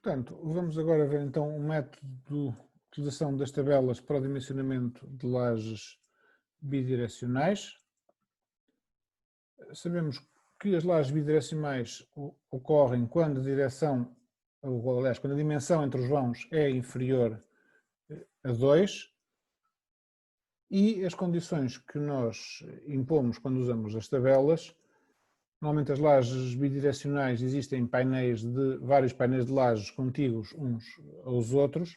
Portanto, vamos agora ver então o método de utilização das tabelas para o dimensionamento de lajes bidirecionais. Sabemos que as lajes bidirecionais ocorrem quando a direção, ou aliás, quando a dimensão entre os vãos é inferior a 2 e as condições que nós impomos quando usamos as tabelas. Normalmente as lajes bidirecionais existem vários painéis de lajes contíguos uns aos outros.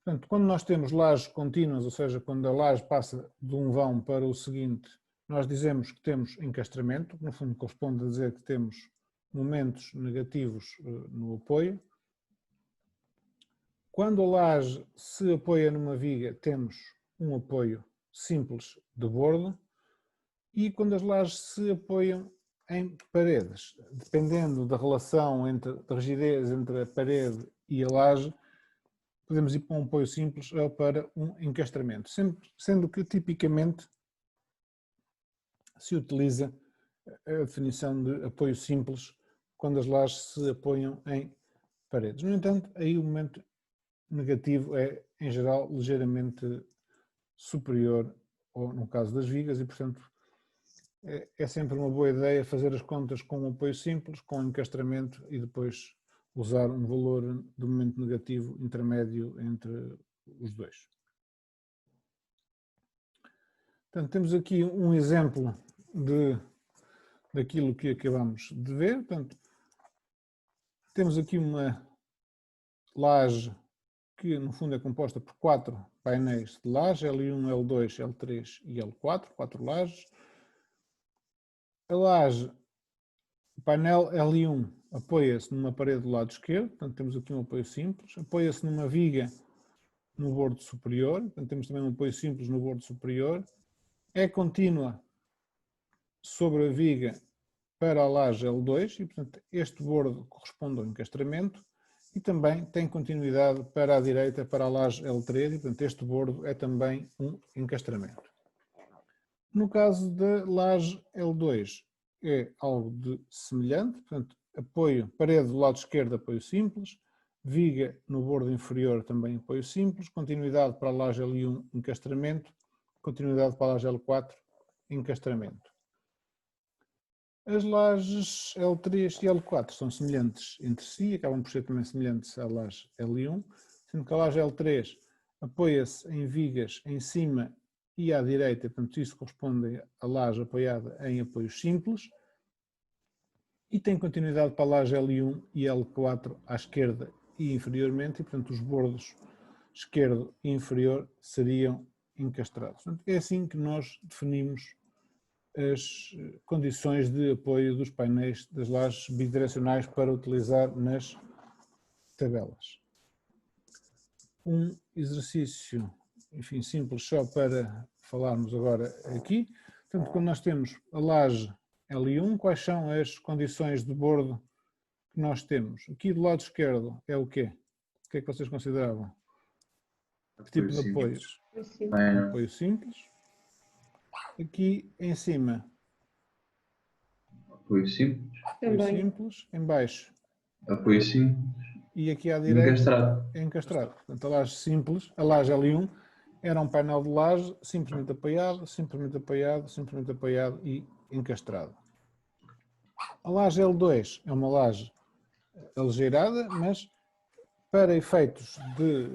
Portanto, quando nós temos lajes contínuas, ou seja, quando a laje passa de um vão para o seguinte, nós dizemos que temos encastramento, que no fundo corresponde a dizer que temos momentos negativos no apoio. Quando a laje se apoia numa viga, temos um apoio simples de bordo. E quando as lajes se apoiam em paredes, dependendo da relação da rigidez entre a parede e a laje, podemos ir para um apoio simples ou para um encastramento, sendo que tipicamente se utiliza a definição de apoio simples quando as lajes se apoiam em paredes. No entanto, aí o momento negativo é, em geral, ligeiramente superior, ou no caso das vigas, e portanto é sempre uma boa ideia fazer as contas com um apoio simples, com um encastramento e depois usar um valor de momento negativo intermédio entre os dois. Portanto, temos aqui um exemplo daquilo que acabamos de ver. Portanto, temos aqui uma laje que no fundo é composta por 4 painéis de laje, L1, L2, L3 e L4, 4 lajes. A laje, o painel L1 apoia-se numa parede do lado esquerdo, portanto temos aqui um apoio simples, apoia-se numa viga no bordo superior, portanto temos também um apoio simples no bordo superior, é contínua sobre a viga para a laje L2 e portanto este bordo corresponde ao encastramento e também tem continuidade para a direita para a laje L3 e portanto este bordo é também um encastramento. No caso da laje L2 é algo de semelhante, portanto, apoio, parede do lado esquerdo, apoio simples, viga no bordo inferior também apoio simples, continuidade para a laje L1, encastramento, continuidade para a laje L4, encastramento. As lajes L3 e L4 são semelhantes entre si, acabam por ser também semelhantes à laje L1, sendo que a laje L3 apoia-se em vigas em cima e à direita, portanto isso corresponde à laje apoiada em apoios simples, e tem continuidade para a laje L1 e L4 à esquerda e inferiormente, e portanto os bordos esquerdo e inferior seriam encastrados. Portanto, é assim que nós definimos as condições de apoio dos painéis das lajes bidirecionais para utilizar nas tabelas. Um exercício, enfim, simples só para falarmos agora aqui. Portanto, quando nós temos a laje L1, quais são as condições de bordo que nós temos? Aqui do lado esquerdo é o quê? O que é que vocês consideravam? Que tipo de apoio? Um apoio simples. Aqui em cima. Apoio simples. Apoio simples. Em baixo. Apoio simples. E aqui à direita encastrado. é encastrado. Portanto, a laje simples, a laje L1, era um painel de laje simplesmente apoiado, simplesmente apoiado, simplesmente apoiado e encastrado. A laje L2 é uma laje aligeirada, mas para efeitos de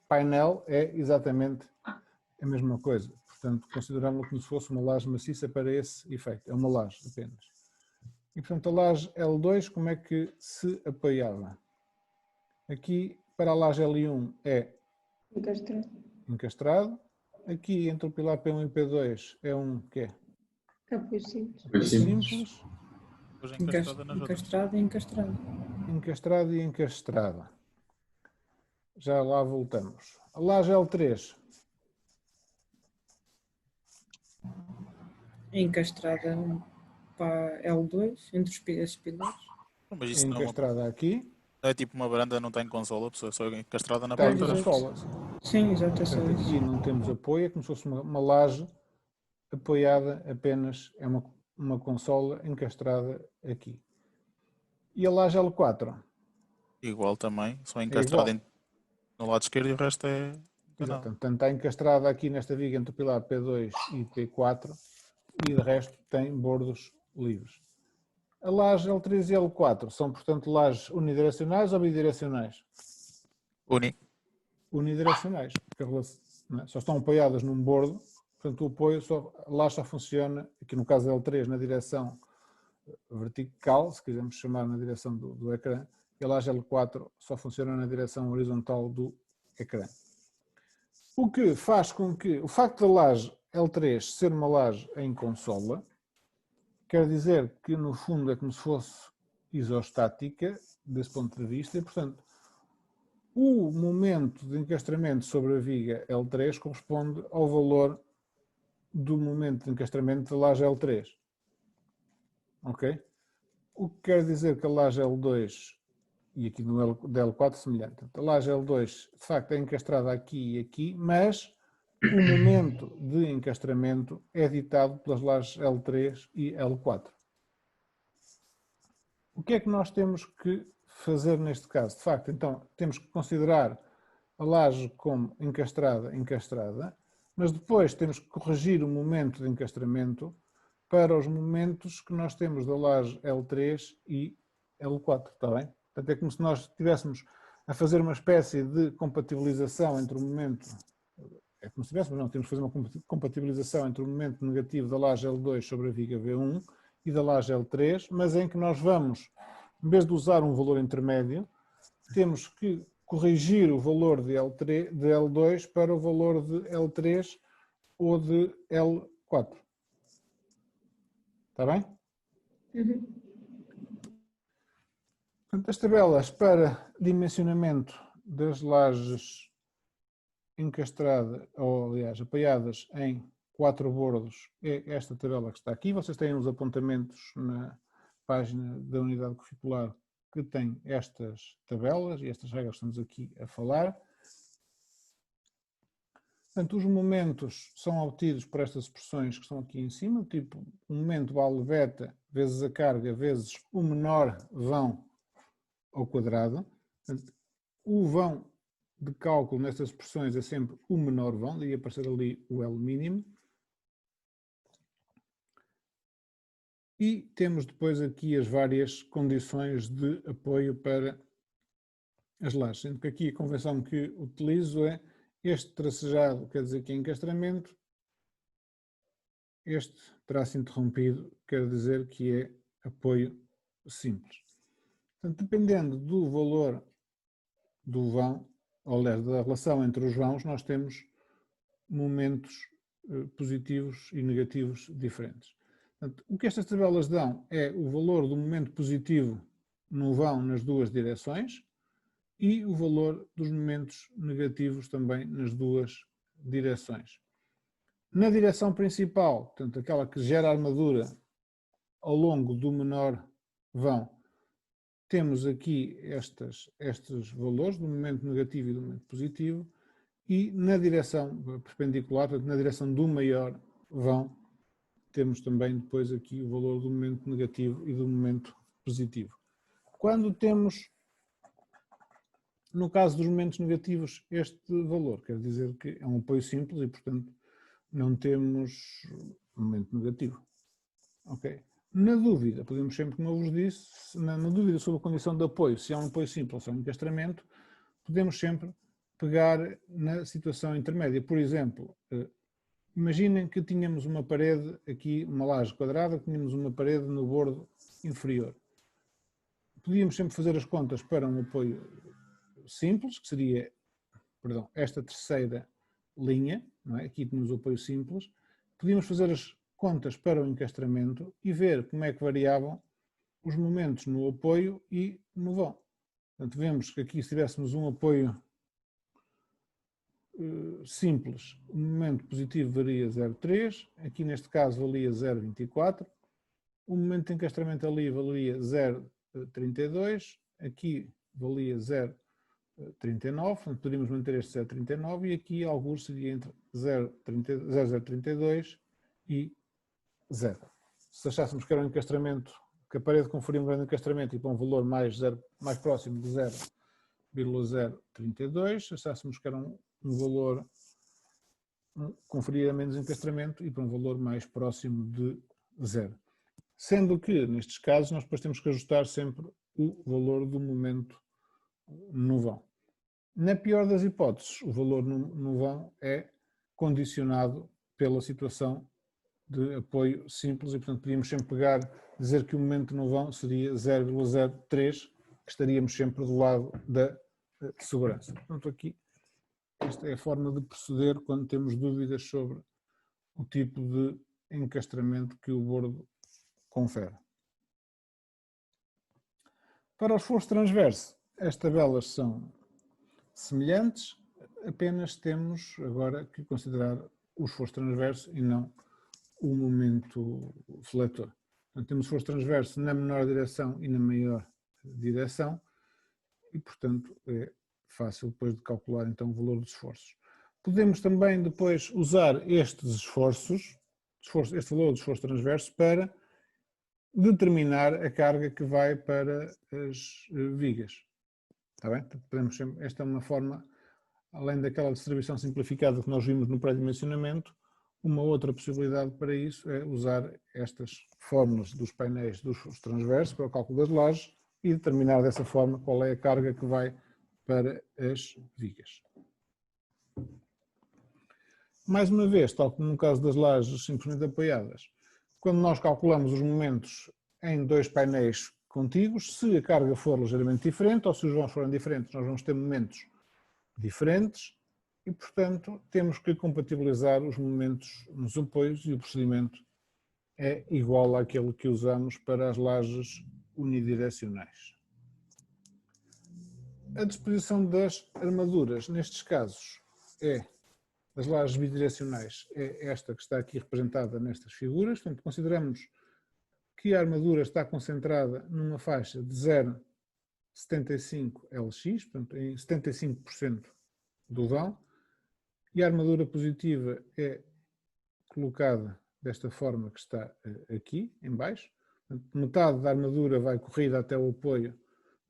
painel é exatamente a mesma coisa. Portanto, consideramos como se fosse uma laje maciça para esse efeito. É uma laje apenas. E, portanto, a laje L2, como é que se apoiava? Aqui, para a laje L1 é encastrado. Aqui, entre o pilar P1 e P2, é um quê? Apoio simples. Apoio simples. Encastrado e encastrado. Encastrado e encastrado. Já lá voltamos. A laje L3. Encastrada para L2, entre os pilares. Mas isso não é Encastrada aqui. Não é tipo uma varanda, não tem consola, a pessoa só encastrada na Tem porta. consola. Sim, exato. Portanto, aqui não temos apoio, é como se fosse uma laje apoiada apenas, é uma consola encastrada aqui. E a laje L4? Igual também, só igual. encastrado no lado esquerdo e o resto é encanado. Portanto, está encastrada aqui nesta viga entre o pilar P2 e P4 e de resto tem bordos livres. A laje L3 e L4 são, portanto, lajes unidirecionais ou bidirecionais? Unidirecionais, porque só estão apoiadas num bordo, portanto o apoio a laje só funciona, aqui no caso L3, na direção vertical, se quisermos chamar na direção do ecrã, e a laje L4 só funciona na direção horizontal do ecrã. O que faz com que o facto da laje L3 ser uma laje em consola, quer dizer que no fundo é como se fosse isostática, desse ponto de vista, e portanto o momento de encastramento sobre a viga L3 corresponde ao valor do momento de encastramento da laje L3. Ok? O que quer dizer que a laje L2, e aqui no L4 semelhante, a laje L2 de facto é encastrada aqui e aqui, mas o momento de encastramento é ditado pelas lajes L3 e L4. O que é que nós temos que fazer neste caso? De facto, então, temos que considerar a laje como encastrada, mas depois temos que corrigir o momento de encastramento para os momentos que nós temos da laje L3 e L4, está bem? Portanto, é como se nós estivéssemos a fazer uma espécie de compatibilização entre o momento... É como se tivéssemos, não, temos que fazer uma compatibilização entre o momento negativo da laje L2 sobre a viga V1 e da laje L3, mas em que nós vamos, em vez de usar um valor intermédio, temos que corrigir o valor de L2 para o valor de L3 ou de L4. Está bem? Uhum. Portanto, as tabelas para dimensionamento das lajes encastradas, ou aliás, apoiadas em 4 bordos, é esta tabela que está aqui. Vocês têm os apontamentos na página da unidade curricular que tem estas tabelas e estas regras que estamos aqui a falar. Portanto, os momentos são obtidos por estas expressões que estão aqui em cima, tipo o momento vale β vezes a carga vezes o menor vão ao quadrado. Portanto, o vão de cálculo nestas expressões é sempre o menor vão, daí aparecer ali o L mínimo. E temos depois aqui as várias condições de apoio para as lajes, sendo que aqui a convenção que utilizo é este tracejado, quer dizer que é encastramento, este traço interrompido quer dizer que é apoio simples. Portanto, dependendo do valor do vão, ou da relação entre os vãos, nós temos momentos positivos e negativos diferentes. Portanto, o que estas tabelas dão é o valor do momento positivo no vão nas duas direções e o valor dos momentos negativos também nas duas direções. Na direção principal, portanto, aquela que gera armadura ao longo do menor vão, temos aqui estes valores do momento negativo e do momento positivo, e na direção perpendicular, portanto, na direção do maior vão, temos também depois aqui o valor do momento negativo e do momento positivo. Quando temos, no caso dos momentos negativos, este valor, quer dizer que é um apoio simples e, portanto, não temos momento negativo. Ok? Na dúvida, podemos sempre, como eu vos disse, na dúvida sobre a condição de apoio, se é um apoio simples ou se é um encastramento, podemos sempre pegar na situação intermédia. Por exemplo, imaginem que tínhamos uma parede aqui, uma laje quadrada, tínhamos uma parede no bordo inferior. Podíamos sempre fazer as contas para um apoio simples, que seria, perdão, esta terceira linha, não é? Aqui temos o apoio simples. Podíamos fazer as contas para o encastramento e ver como é que variavam os momentos no apoio e no vão. Portanto, vemos que aqui, se tivéssemos um apoio simples, o momento positivo varia 0,3, aqui neste caso valia 0,24, o momento de encastramento ali valia 0,32, aqui valia 0,39, portanto poderíamos manter este 0,39 e aqui alguns seria entre 0,32 e 0. Se achássemos que era um encastramento que a parede conferia um grande encastramento e para um valor mais próximo de 0,032, achássemos que era um valor conferia menos encastramento e para um valor mais próximo de 0. Sendo que, nestes casos, nós depois temos que ajustar sempre o valor do momento no vão. Na pior das hipóteses, o valor no vão é condicionado pela situação de apoio simples e, portanto, podíamos sempre dizer que o momento no vão seria 0,03, que estaríamos sempre do lado da segurança. Portanto, aqui, esta é a forma de proceder quando temos dúvidas sobre o tipo de encastramento que o bordo confere. Para o esforço transverso, as tabelas são semelhantes, apenas temos agora que considerar o esforço transverso e não o momento fletor. Portanto, temos esforço transverso na menor direção e na maior direção e, portanto, é fácil depois de calcular então o valor dos esforços. Podemos também depois usar estes esforços, este valor do esforço transverso, para determinar a carga que vai para as vigas. Está bem? Podemos sempre, esta é uma forma, além daquela distribuição simplificada que nós vimos no pré-dimensionamento, uma outra possibilidade para isso é usar estas fórmulas dos painéis dos esforços transversos para o cálculo das lajes e determinar dessa forma qual é a carga que vai para as vigas. Mais uma vez, tal como no caso das lajes simplesmente apoiadas, quando nós calculamos os momentos em dois painéis contíguos, se a carga for ligeiramente diferente ou se os vãos forem diferentes, nós vamos ter momentos diferentes e, portanto, temos que compatibilizar os momentos nos apoios e o procedimento é igual àquele que usamos para as lajes unidirecionais. A disposição das armaduras, nestes casos, das lajes bidirecionais, é esta que está aqui representada nestas figuras. Portanto, consideramos que a armadura está concentrada numa faixa de 0,75 LX, portanto, em 75% do vão, e a armadura positiva é colocada desta forma que está aqui, em baixo. Portanto, metade da armadura vai corrida até o apoio,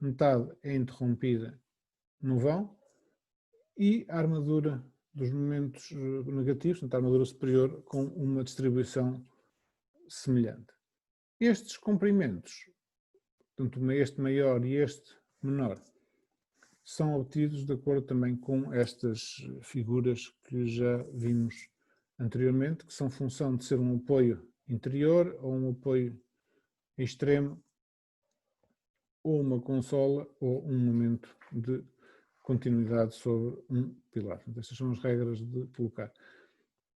metade é interrompida no vão, e a armadura dos momentos negativos, portanto, a armadura superior, com uma distribuição semelhante. Estes comprimentos, portanto, este maior e este menor, são obtidos de acordo também com estas figuras que já vimos anteriormente, que são função de ser um apoio interior ou um apoio extremo, ou uma consola ou um momento de continuidade sobre um pilar. Portanto, estas são as regras de colocar.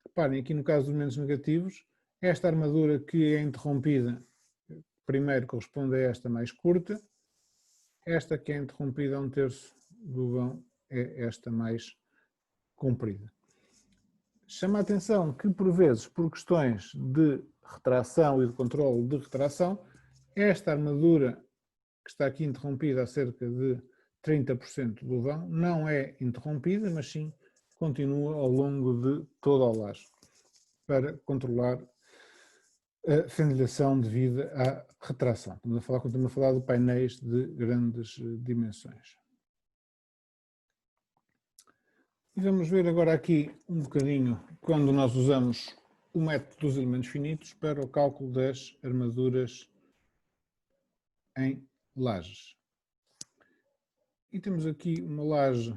Reparem, aqui no caso dos momentos negativos, esta armadura que é interrompida primeiro corresponde a esta mais curta, esta que é interrompida a 1/3 do vão é esta mais comprida. Chama a atenção que, por vezes, por questões de retração e de controle de retração, esta armadura que está aqui interrompida a cerca de 30% do vão não é interrompida, mas sim continua ao longo de toda a laje, para controlar a fenilhação devido à retração. Continuamos a falar de painéis de grandes dimensões. E vamos ver agora aqui um bocadinho quando nós usamos o método dos elementos finitos para o cálculo das armaduras em lajes. E temos aqui uma laje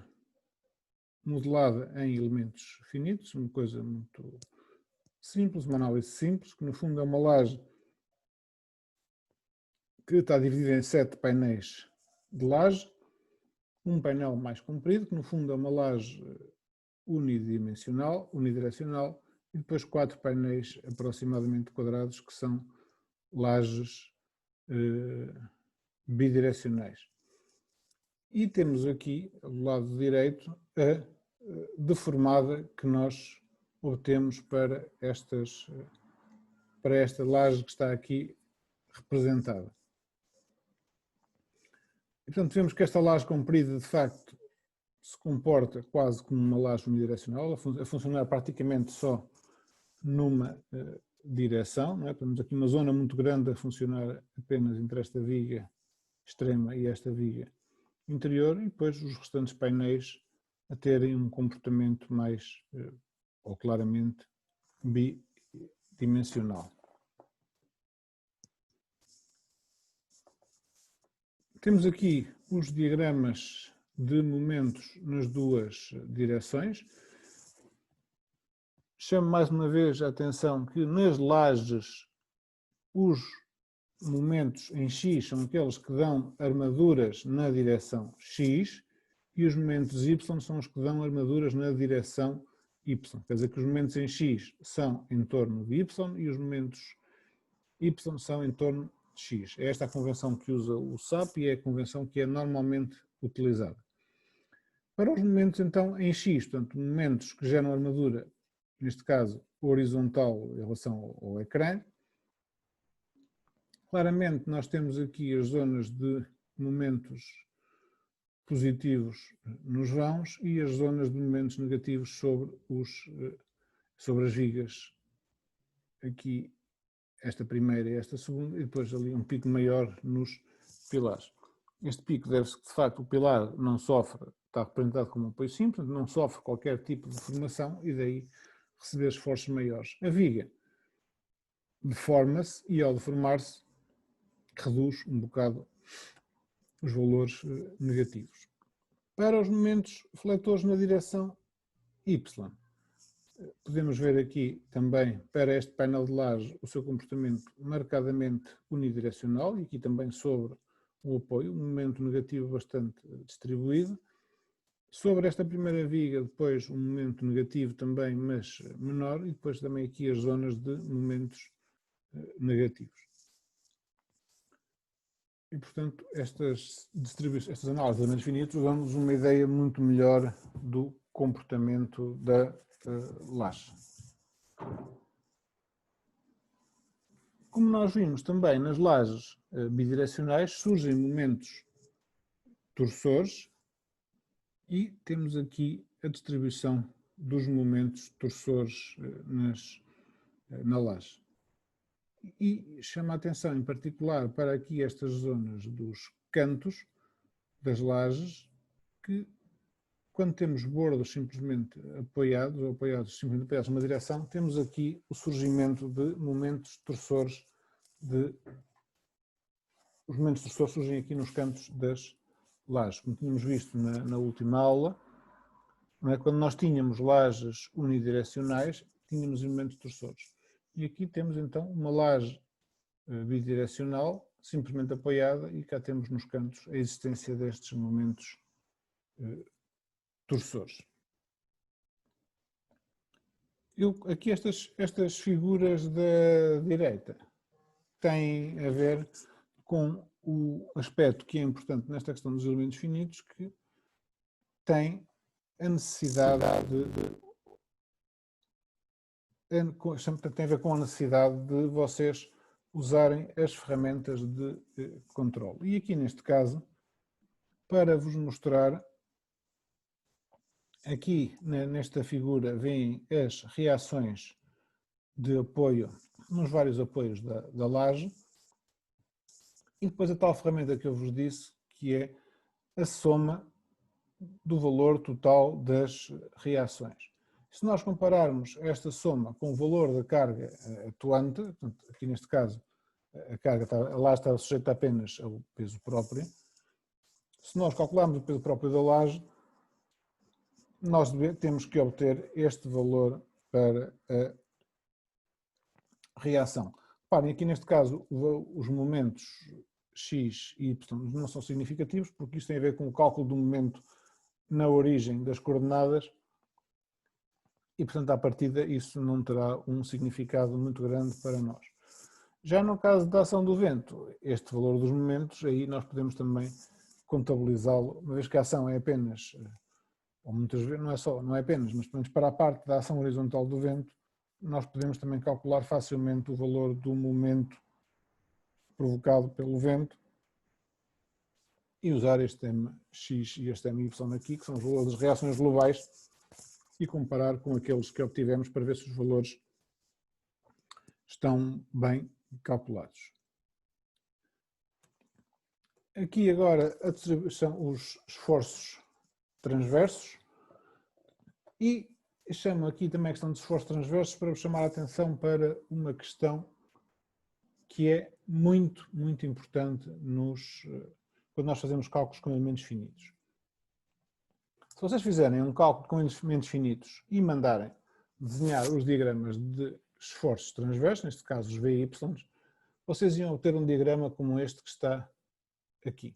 modelada em elementos finitos, uma coisa muito simples, uma análise simples, que no fundo é uma laje que está dividida em 7 painéis de laje, um painel mais comprido, que no fundo é uma laje unidimensional, unidirecional, e depois 4 painéis aproximadamente quadrados, que são lajes bidirecionais. E temos aqui, do lado direito, a deformada que nós obtemos para esta laje que está aqui representada. E, portanto, vemos que esta laje comprida, de facto, se comporta quase como uma laje unidirecional, a funcionar praticamente só numa direção, não é? Temos aqui uma zona muito grande a funcionar apenas entre esta viga extrema e esta viga interior, e depois os restantes painéis a terem um comportamento mais, ou claramente, bidimensional. Temos aqui os diagramas de momentos nas duas direções. Chamo mais uma vez a atenção que nas lajes os momentos em X são aqueles que dão armaduras na direção X e os momentos Y são os que dão armaduras na direção Y. Quer dizer que os momentos em X são em torno de Y e os momentos Y são em torno de X. É esta a convenção que usa o SAP e é a convenção que é normalmente utilizada. Para os momentos então em X, portanto, momentos que geram armadura, neste caso horizontal em relação ao ecrã, claramente nós temos aqui as zonas de momentos positivos nos vãos e as zonas de momentos negativos sobre as vigas. Aqui esta primeira e esta segunda, e depois ali um pico maior nos pilares. Este pico deve-se que, de facto, o pilar não sofre, está representado como um apoio simples, não sofre qualquer tipo de deformação e daí receber esforços maiores. A viga deforma-se e, ao deformar-se, reduz um bocado os valores negativos. Para os momentos fletores na direção Y, podemos ver aqui também, para este painel de laje, o seu comportamento marcadamente unidirecional e aqui também sobre o apoio, um momento negativo bastante distribuído. Sobre esta primeira viga, depois um momento negativo também, mas menor, e depois também aqui as zonas de momentos negativos. E, portanto, estas análises de elementos finitos dão-nos uma ideia muito melhor do comportamento da laje. Como nós vimos também nas lajes bidirecionais, surgem momentos torsores e temos aqui a distribuição dos momentos torsores na laje. E chama a atenção em particular para aqui estas zonas dos cantos das lajes, que quando temos bordos simplesmente apoiados, ou simplesmente apoiados numa direção, temos aqui o surgimento de momentos torsores. Os momentos torsores surgem aqui nos cantos das lajes, como tínhamos visto na última aula. Não é? Quando nós tínhamos lajes unidirecionais, tínhamos momentos torsores. E aqui temos então uma laje bidirecional, simplesmente apoiada, e cá temos nos cantos a existência destes momentos torsores. Aqui estas figuras da direita têm a ver com o aspecto que é importante nesta questão dos elementos finitos, que tem a necessidade tem a ver com a necessidade de vocês usarem as ferramentas de controle. E aqui neste caso, para vos mostrar, aqui nesta figura vêm as reações de apoio nos vários apoios da laje e depois a tal ferramenta que eu vos disse, que é a soma do valor total das reações. Se nós compararmos esta soma com o valor da carga atuante, portanto, aqui neste caso a laje está sujeita apenas ao peso próprio, se nós calcularmos o peso próprio da laje, nós temos que obter este valor para a reação. Reparem, aqui neste caso os momentos X e Y não são significativos, porque isto tem a ver com o cálculo do momento na origem das coordenadas e, portanto, à partida isso não terá um significado muito grande para nós. Já no caso da ação do vento, este valor dos momentos, aí nós podemos também contabilizá-lo, uma vez que a ação é apenas, ou muitas vezes não é apenas, mas pelo menos para a parte da ação horizontal do vento, nós podemos também calcular facilmente o valor do momento provocado pelo vento e usar este MX e este MY aqui, que são os valores das reações globais, e comparar com aqueles que obtivemos para ver se os valores estão bem calculados. Aqui agora são os esforços transversos e chamo aqui também a questão dos esforços transversos para vos chamar a atenção para uma questão que é muito, muito importante quando nós fazemos cálculos com elementos finitos. Se vocês fizerem um cálculo com elementos finitos e mandarem desenhar os diagramas de esforços transversos, neste caso os V e Y, vocês iam obter um diagrama como este que está aqui.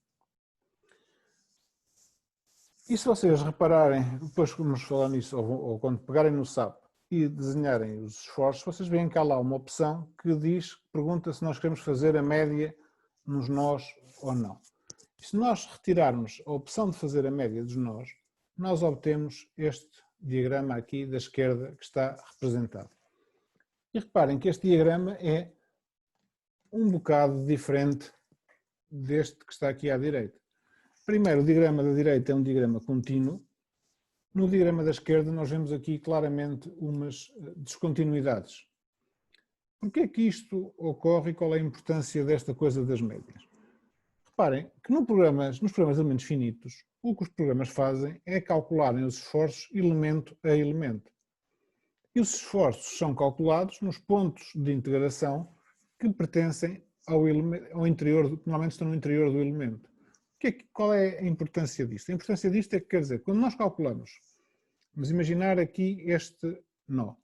E se vocês repararem, depois vamos falar nisso, ou quando pegarem no SAP e desenharem os esforços, vocês veem que há lá uma opção que pergunta se nós queremos fazer a média nos nós ou não. E se nós retirarmos a opção de fazer a média dos nós, nós obtemos este diagrama aqui da esquerda que está representado. E reparem que este diagrama é um bocado diferente deste que está aqui à direita. Primeiro, o diagrama da direita é um diagrama contínuo. No diagrama da esquerda nós vemos aqui claramente umas descontinuidades. Porquê é que isto ocorre e qual é a importância desta coisa das médias? Reparem que nos programas de elementos finitos, o que os programas fazem é calcularem os esforços elemento a elemento. E os esforços são calculados nos pontos de integração que pertencem ao interior, que normalmente estão no interior do elemento. Qual é a importância disto? A importância disto é que, quer dizer, quando nós calculamos, vamos imaginar aqui este nó.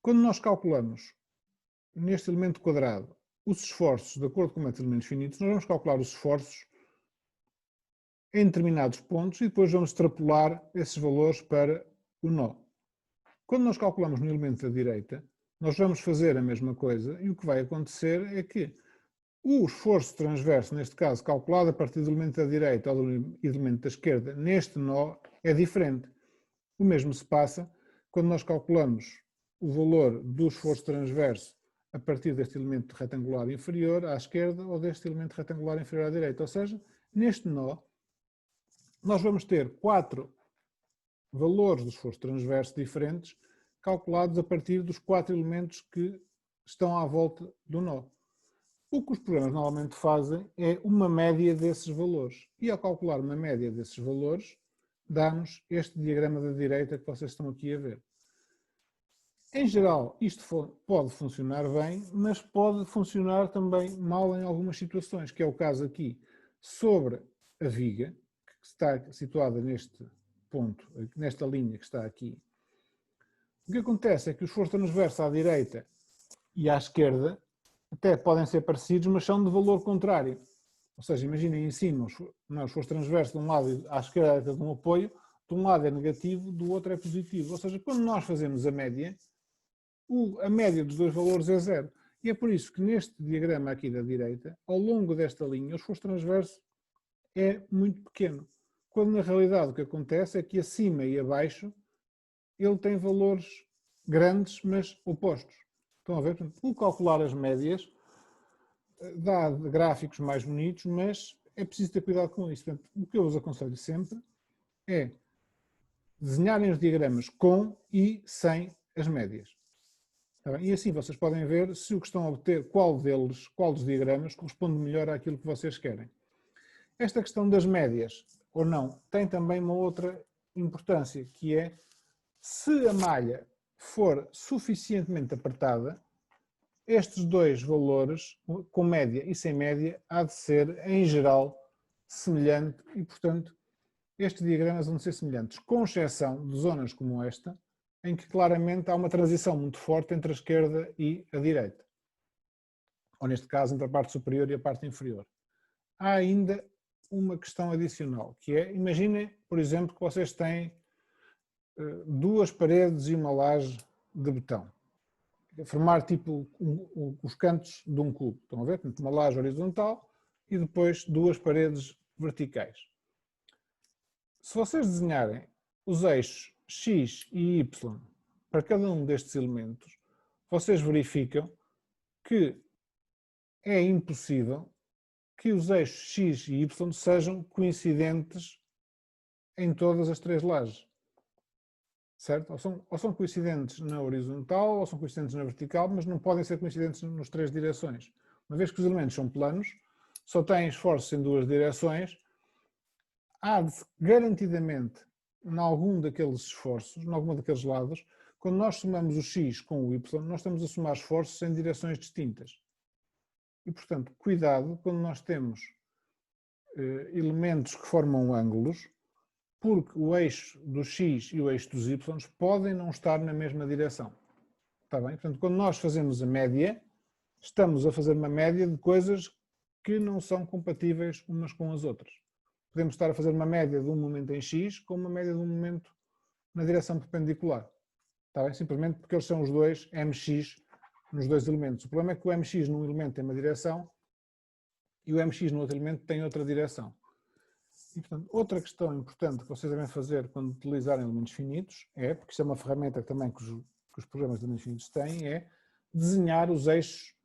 Quando nós calculamos neste elemento quadrado os esforços de acordo com os elementos finitos, nós vamos calcular os esforços em determinados pontos e depois vamos extrapolar esses valores para o nó. Quando nós calculamos no elemento da direita, nós vamos fazer a mesma coisa e o que vai acontecer é que o esforço transverso, neste caso, calculado a partir do elemento da direita ou do elemento da esquerda, neste nó, é diferente. O mesmo se passa quando nós calculamos o valor do esforço transverso a partir deste elemento retangular inferior à esquerda ou deste elemento retangular inferior à direita. Ou seja, neste nó, nós vamos ter 4 valores do esforço transverso diferentes calculados a partir dos 4 elementos que estão à volta do nó. O que os programas normalmente fazem é uma média desses valores. E ao calcular uma média desses valores, dá-nos este diagrama da direita que vocês estão aqui a ver. Em geral, isto pode funcionar bem, mas pode funcionar também mal em algumas situações, que é o caso aqui sobre a viga, que está situada neste ponto, nesta linha que está aqui. O que acontece é que os esforços transversos à direita e à esquerda até podem ser parecidos, mas são de valor contrário. Ou seja, imaginem em cima o esforço transverso de um lado à esquerda de um apoio, de um lado é negativo, do outro é positivo. Ou seja, quando nós fazemos a média dos dois valores é zero. E é por isso que neste diagrama aqui da direita, ao longo desta linha, o esforço transverso é muito pequeno. Quando na realidade o que acontece é que acima e abaixo ele tem valores grandes, mas opostos. Estão a ver? Portanto, o calcular as médias dá gráficos mais bonitos, mas é preciso ter cuidado com isso. Portanto, o que eu vos aconselho sempre é desenharem os diagramas com e sem as médias. Tá bem? E assim vocês podem ver se o que estão a obter, qual dos diagramas corresponde melhor àquilo que vocês querem. Esta questão das médias, ou não, tem também uma outra importância, que é se a malha for suficientemente apertada, estes dois valores, com média e sem média, há de ser, em geral, semelhante e, portanto, estes diagramas vão ser semelhantes, com exceção de zonas como esta, em que claramente há uma transição muito forte entre a esquerda e a direita. Ou, neste caso, entre a parte superior e a parte inferior. Há ainda uma questão adicional, que é, imaginem, por exemplo, que vocês têm 2 paredes e uma laje de betão. Formar tipo os cantos de um cubo. Estão a ver? Uma laje horizontal e depois 2 paredes verticais. Se vocês desenharem os eixos X e Y para cada um destes elementos, vocês verificam que é impossível que os eixos X e Y sejam coincidentes em todas as 3 lajes. certo? Ou são coincidentes na horizontal ou são coincidentes na vertical, mas não podem ser coincidentes nas 3 direções. Uma vez que os elementos são planos, só têm esforços em 2 direções, há de, garantidamente, em algum daqueles esforços, em algum daqueles lados, quando nós somamos o x com o y, nós estamos a somar esforços em direções distintas. E, portanto, cuidado quando nós temos elementos que formam ângulos, porque o eixo do x e o eixo dos y podem não estar na mesma direção. Está bem? Portanto, quando nós fazemos a média, estamos a fazer uma média de coisas que não são compatíveis umas com as outras. Podemos estar a fazer uma média de um momento em x com uma média de um momento na direção perpendicular. Está bem? Simplesmente porque eles são os dois mx nos 2 elementos. O problema é que o mx num elemento tem uma direção e o mx no outro elemento tem outra direção. E, portanto, outra questão importante que vocês devem fazer quando utilizarem elementos finitos é, porque isso é uma ferramenta também que os programas de elementos finitos têm, é desenhar os eixos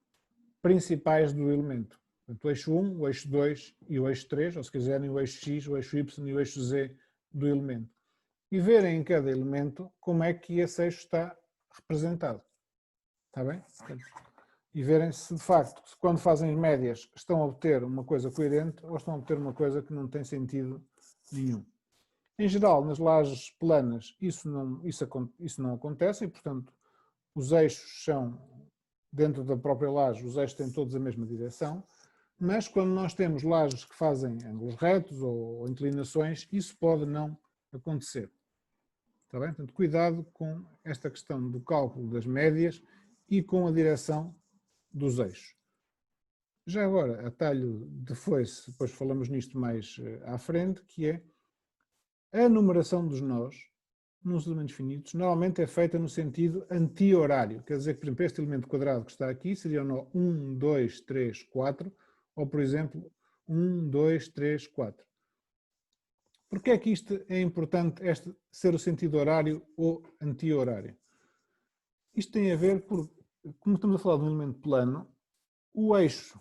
principais do elemento. Portanto, o eixo 1, o eixo 2 e o eixo 3, ou se quiserem o eixo x, o eixo y e o eixo z do elemento. E verem em cada elemento como é que esse eixo está representado. Está bem? E verem se de facto, quando fazem as médias, estão a obter uma coisa coerente ou estão a obter uma coisa que não tem sentido nenhum. Em geral, nas lajes planas, isso não acontece e, portanto, os eixos são, dentro da própria laje, os eixos têm todos a mesma direção, mas quando nós temos lajes que fazem ângulos retos ou inclinações, isso pode não acontecer. Está bem? Portanto, cuidado com esta questão do cálculo das médias e com a direção dos eixos. Já agora, a talho de foice, depois falamos nisto mais à frente, que é a numeração dos nós nos elementos finitos normalmente é feita no sentido anti-horário. Quer dizer que, por exemplo, este elemento quadrado que está aqui seria o nó 1, 2, 3, 4, ou, por exemplo, 1, 2, 3, 4. Porquê é que isto é importante, ser o sentido horário ou anti-horário? Isto tem a ver porque, como estamos a falar de um elemento plano, o eixo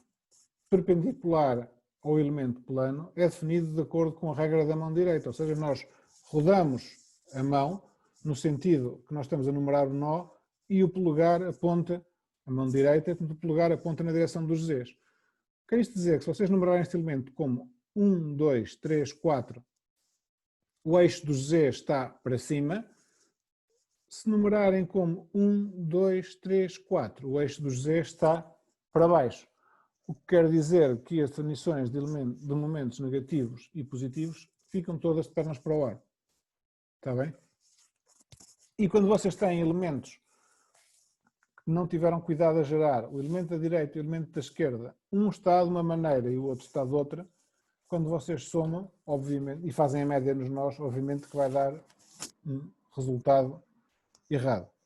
perpendicular ao elemento plano é definido de acordo com a regra da mão direita, ou seja, nós rodamos a mão no sentido que nós estamos a numerar o nó e o polegar aponta, a mão direita, o polegar aponta na direção dos z's. Quer isto dizer que se vocês numerarem este elemento como 1, 2, 3, 4, o eixo dos z está para cima. Se numerarem como 1, 2, 3, 4, o eixo dos z está para baixo. O que quer dizer que as definições de momentos negativos e positivos ficam todas de pernas para o ar. Está bem? E quando vocês têm elementos que não tiveram cuidado a gerar, o elemento da direita e o elemento da esquerda, um está de uma maneira e o outro está de outra, quando vocês somam, obviamente, e fazem a média nos nós, obviamente que vai dar um resultado errado.